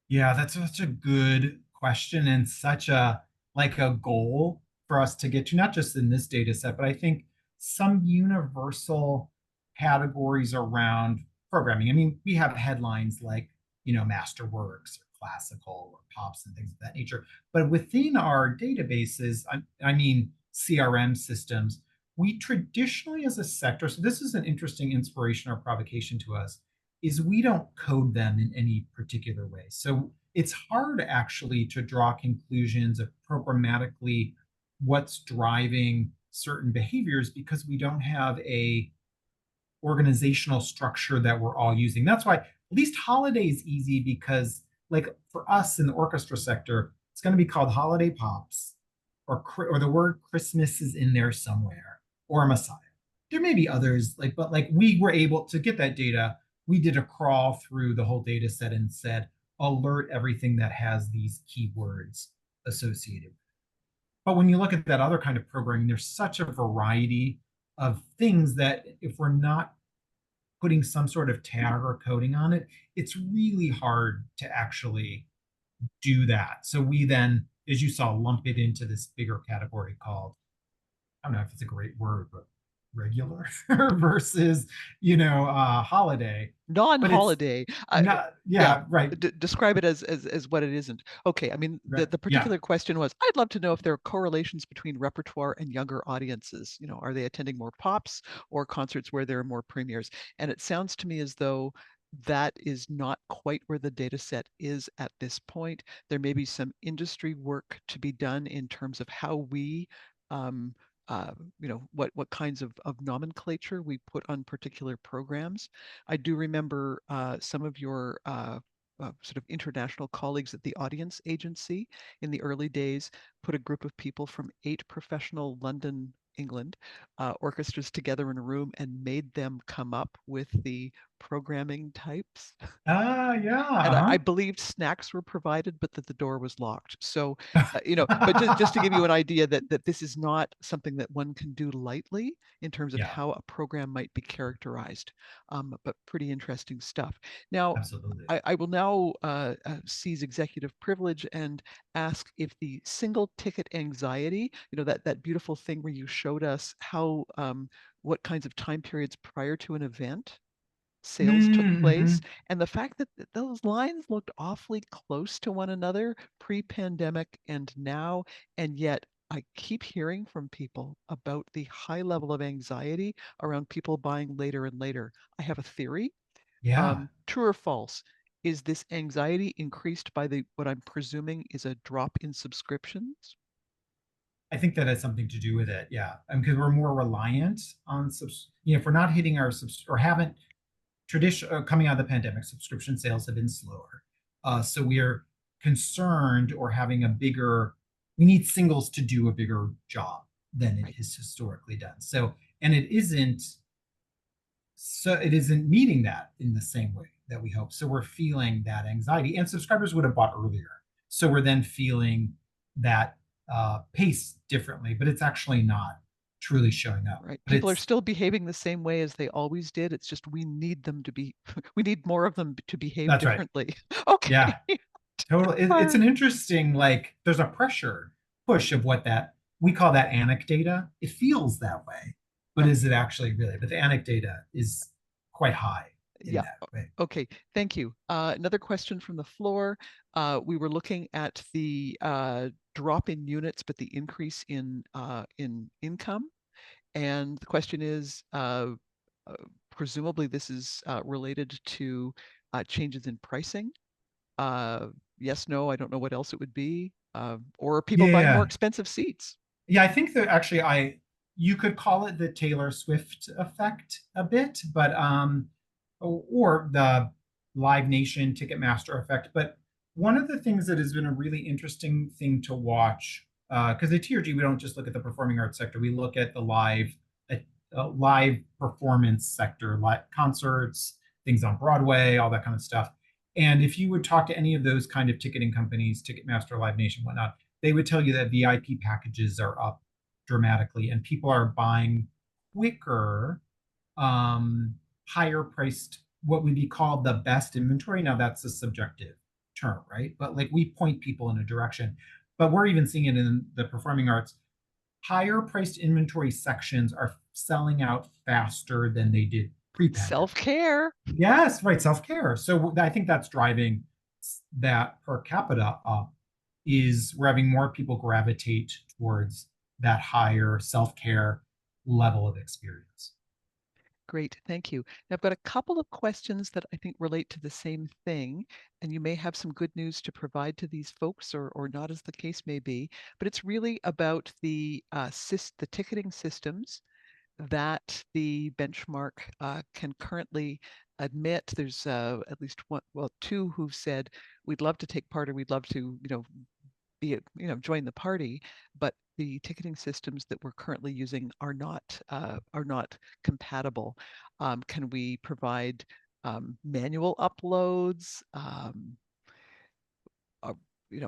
Speaker 2: Yeah, that's such a good question and such a like a goal for us to get to, not just in this data set, but I think some universal categories around programming. I mean, we have headlines like, masterworks or classical or pops and things of that nature. But within our databases, I mean, CRM systems, we traditionally as a sector, so this is an interesting inspiration or provocation to us, is we don't code them in any particular way. So it's hard actually to draw conclusions of programmatically what's driving certain behaviors because we don't have a organizational structure that we're all using. That's why at least holiday is easy because like for us in the orchestra sector, it's going to be called holiday pops or the word Christmas is in there somewhere or Messiah. There may be others but like we were able to get that data. We did a crawl through the whole data set and said alert everything that has these keywords associated. But when you look at that other kind of programming, there's such a variety of things that if we're not putting some sort of tag or coding on it, it's really hard to actually do that. So we then, as you saw, lump it into this bigger category called, I don't know if it's a great word, but regular versus, holiday. But it's
Speaker 1: Non-holiday.
Speaker 2: not,
Speaker 1: Yeah,
Speaker 2: yeah, right,
Speaker 1: describe it as what it isn't. Okay, I mean,
Speaker 2: right,
Speaker 1: the
Speaker 2: yeah.
Speaker 1: particular question was, I'd love to know if there are correlations between repertoire and younger audiences. Are they attending more pops or concerts where there are more premieres? And it sounds to me as though that is not quite where the data set is at this point. There may be some industry work to be done in terms of how we um, what kinds of nomenclature we put on particular programs. I do remember some of your sort of international colleagues at the Audience Agency in the early days put a group of people from 8 professional London, England orchestras together in a room and made them come up with the programming types.
Speaker 2: Ah, yeah,
Speaker 1: And I
Speaker 2: uh-huh.
Speaker 1: believed snacks were provided, but that the door was locked. So, but just to give you an idea that this is not something that one can do lightly in terms of
Speaker 2: Yeah,
Speaker 1: how a program might be characterized, but pretty interesting stuff. Now,
Speaker 2: absolutely.
Speaker 1: I will now seize executive privilege and ask if the single ticket anxiety, that beautiful thing where you showed us how what kinds of time periods prior to an event sales took place,
Speaker 2: Mm-hmm.
Speaker 1: and the fact that those lines looked awfully close to one another pre-pandemic and now, and yet I keep hearing from people about the high level of anxiety around people buying later and later. I have a theory.
Speaker 2: Yeah.
Speaker 1: True or false? Is this anxiety increased by the what I'm presuming is a drop in subscriptions?
Speaker 2: I think that has something to do with it. Yeah. Because we're more reliant on if we're not hitting our or haven't tradition coming out of the pandemic, subscription sales have been slower. So we are concerned or having we need singles to do a bigger job than it
Speaker 1: Right.
Speaker 2: has historically done. And it isn't meeting that in the same way that we hope. So we're feeling that anxiety, and subscribers would have bought earlier. So we're then feeling that pace differently, but it's actually not. truly showing up.
Speaker 1: Right.
Speaker 2: But
Speaker 1: People are
Speaker 2: it's
Speaker 1: still behaving the same way as they always did. It's just we need them to be, we need more of them to behave
Speaker 2: that's right.
Speaker 1: differently. Okay.
Speaker 2: Yeah, totally.
Speaker 1: All
Speaker 2: It's an
Speaker 1: right.
Speaker 2: interesting, like, there's a pressure push of what that we call that anecdata. It feels that way, but
Speaker 1: Right.
Speaker 2: is it actually really? But the anecdata is quite high in
Speaker 1: Yeah.
Speaker 2: that way.
Speaker 1: Okay. Thank you. Another question from the floor. We were looking at the drop in units, but the increase in income. And the question is, uh, presumably this is related to changes in pricing. Uh, yes, no, I don't know what else it would be. Or are people buying more
Speaker 2: Yeah,
Speaker 1: expensive seats?
Speaker 2: yeah. I think that actually, I you could call it the Taylor Swift effect a bit, but or the Live Nation Ticketmaster effect. But one of the things that has been a really interesting thing to watch, because at TRG we don't just look at the performing arts sector, we look at the live performance sector, like concerts, things on Broadway, all that kind of stuff. And if you would talk to any of those kind of ticketing companies, Ticketmaster, Live Nation, whatnot, they would tell you that VIP packages are up dramatically and people are buying quicker, um, higher priced, what would be called the best inventory. Now that's a subjective term, right? But like we point people in a direction. But we're even seeing it in the performing arts. Higher priced inventory sections are selling out faster than they did pre-pandemic.
Speaker 1: Self-care.
Speaker 2: Yes, right, self-care. So I think that's driving that per capita up, is we're having more people gravitate towards that higher self-care level of experience.
Speaker 1: Great, thank you. Now, I've got a couple of questions that I think relate to the same thing, and you may have some good news to provide to these folks, or not, as the case may be. But it's really about the ticketing systems that the benchmark can currently admit. There's at least one, well, two who've said we'd love to take part, or we'd love to, join the party, but the ticketing systems that we're currently using are not compatible. Can we provide manual uploads? Uh,
Speaker 2: Yeah.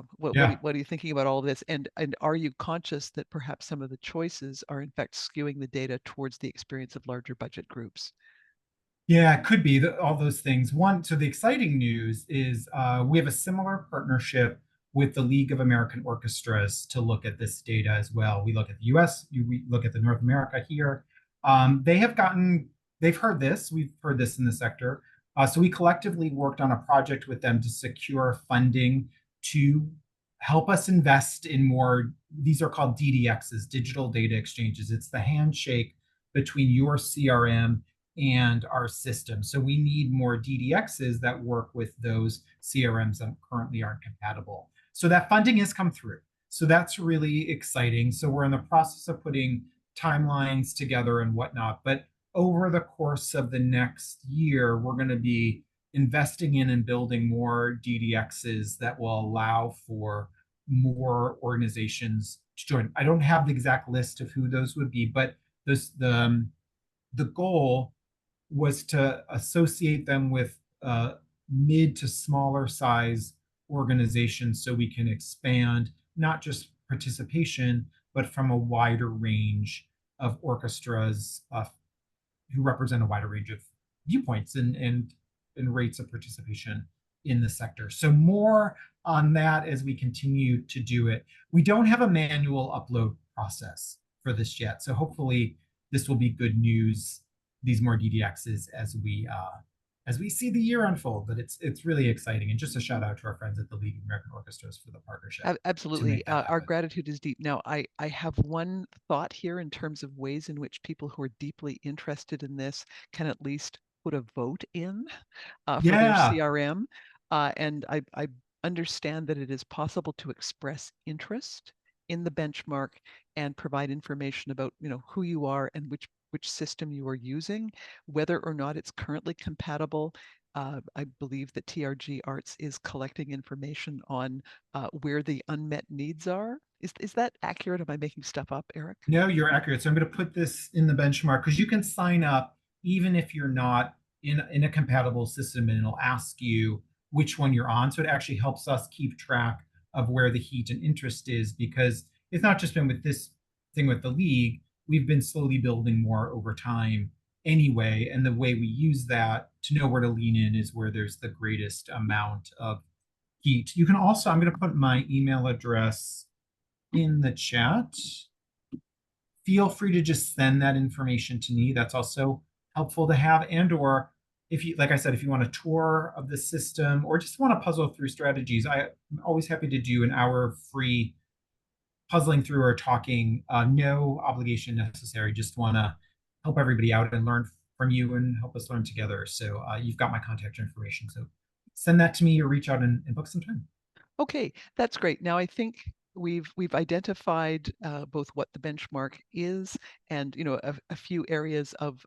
Speaker 1: what are you thinking about all of this? And are you conscious that perhaps some of the choices are in fact skewing the data towards the experience of larger budget groups?
Speaker 2: Yeah, it could be all those things. One, so the exciting news is we have a similar partnership with the League of American Orchestras to look at this data as well. We look at the US, we look at the North America here. They've heard this, we've heard this in the sector. So we collectively worked on a project with them to secure funding to help us invest in more, these are called DDXs, digital data exchanges. It's the handshake between your CRM and our system. So we need more DDXs that work with those CRMs that currently aren't compatible. So that funding has come through. So that's really exciting. So we're in the process of putting timelines together and whatnot. But over the course of the next year, we're going to be investing in and building more DDXs that will allow for more organizations to join. I don't have the exact list of who those would be, but the goal was to associate them with mid to smaller size organizations so we can expand not just participation, but from a wider range of orchestras who represent a wider range of viewpoints and rates of participation in the sector. So more on that as we continue to do it. We don't have a manual upload process for this yet. So hopefully this will be good news, these more DDXs as we see the year unfold. But it's really exciting. And just a shout out to our friends at the League of American Orchestras for the partnership to
Speaker 1: Absolutely.
Speaker 2: make that
Speaker 1: Our
Speaker 2: happen.
Speaker 1: gratitude is deep. Now, I have one thought here in terms of ways in which people who are deeply interested in this can at least put a vote in for their
Speaker 2: Yeah.
Speaker 1: CRM. And I understand that it is possible to express interest in the benchmark and provide information about, who you are and which system you are using, whether or not it's currently compatible. I believe that TRG Arts is collecting information on where the unmet needs are. Is that accurate? Am I making stuff up, Eric?
Speaker 2: No, you're accurate. So I'm going to put this in the benchmark because you can sign up even if you're not in a compatible system, and it'll ask you which one you're on. So it actually helps us keep track of where the heat and interest is, because it's not just been with this thing with the league. we've been slowly building more over time anyway. And the way we use that to know where to lean in is where there's the greatest amount of heat. You can also, I'm going to put my email address in the chat. Feel free to just send that information to me. That's also helpful to have. And or if you, like I said, if you want a tour of the system or just want to puzzle through strategies, I'm always happy to do an hour free puzzling through or talking. No obligation necessary. Just want to help everybody out and learn from you and help us learn together. So you've got my contact information. So send that to me or reach out and book some time.
Speaker 1: Okay, that's great. Now I think we've identified both what the benchmark is and a few areas of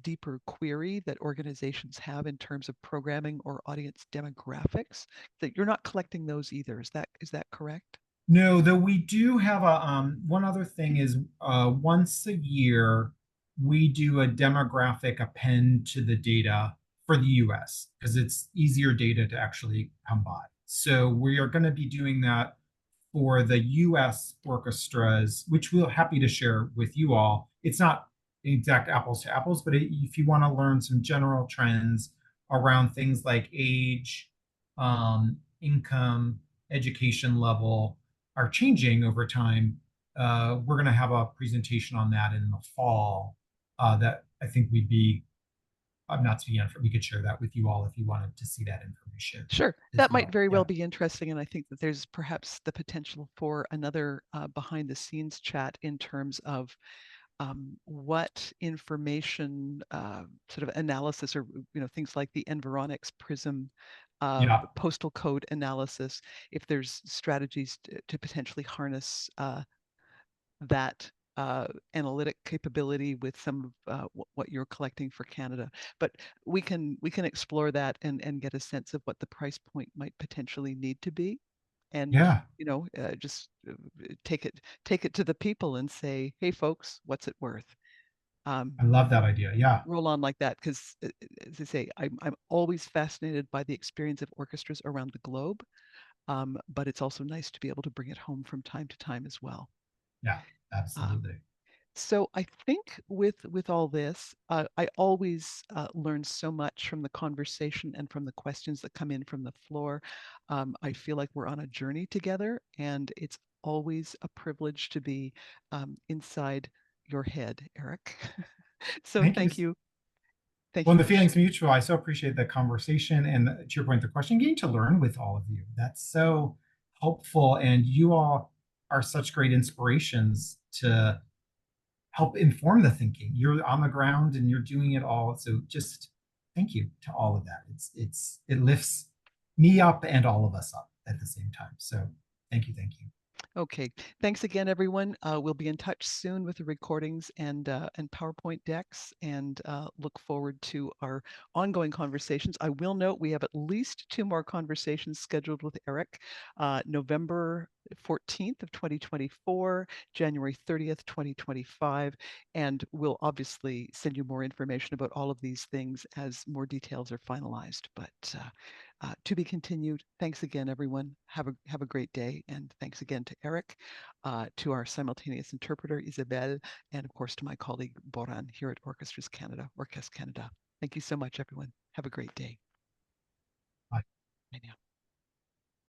Speaker 1: deeper query that organizations have in terms of programming or audience demographics. That you're not collecting those either. Is that correct?
Speaker 2: No, though we do have a one other thing is once a year we do a demographic append to the data for the US because it's easier data to actually come by. So we are going to be doing that for the US orchestras, which we're happy to share with you all. It's not exact apples to apples, but if you want to learn some general trends around things like age, income, education level are changing over time, we're going to have a presentation on that in the fall that I think we'd be, I'm not speaking for, we could share that with you all if you wanted to see that information
Speaker 1: Sure,
Speaker 2: as
Speaker 1: that might
Speaker 2: well.
Speaker 1: very well
Speaker 2: Yeah.
Speaker 1: be interesting, and I think that there's perhaps the potential for another behind the scenes chat in terms of what information sort of analysis or things like the Environics Prism
Speaker 2: Yeah.
Speaker 1: postal code analysis, if there's strategies to potentially harness that analytic capability with some of what you're collecting for Canada. But we can explore that and get a sense of what the price point might potentially need to be, and
Speaker 2: Yeah.
Speaker 1: just take it to the people and say, hey folks, what's it worth? Um,
Speaker 2: I love that idea. Yeah.
Speaker 1: roll on like that because, as I say, I'm always fascinated by the experience of orchestras around the globe, but it's also nice to be able to bring it home from time to time as well.
Speaker 2: Yeah.
Speaker 1: Um,
Speaker 2: Absolutely.
Speaker 1: So I think with all this, I always learn so much from the conversation and from the questions that come in from the floor. I feel like we're on a journey together, and it's always a privilege to be inside your head, Eric. So
Speaker 2: Thank you.
Speaker 1: thank
Speaker 2: Well,
Speaker 1: you
Speaker 2: and the
Speaker 1: for sh
Speaker 2: feeling's mutual. I so appreciate the conversation and to your point, the question, getting to learn with all of you. That's so helpful. And you all are such great inspirations to help inform the thinking. You're on the ground and you're doing it all. So just thank you to all of that. It lifts me up and all of us up at the same time. So thank you, thank you.
Speaker 1: Okay. Thanks again, everyone. We'll be in touch soon with the recordings and PowerPoint decks, and look forward to our ongoing conversations. I will note we have at least two more conversations scheduled with Eric, November 14th of 2024, January 30th, 2025, and we'll obviously send you more information about all of these things as more details are finalized. But to be continued. Thanks again, everyone. Have a great day, and thanks again to Eric, to our simultaneous interpreter Isabelle, and of course to my colleague Boran here at Orchestras Canada, Orchestra Canada. Thank you so much, everyone. Have a great day.
Speaker 2: Bye.
Speaker 1: Bye now.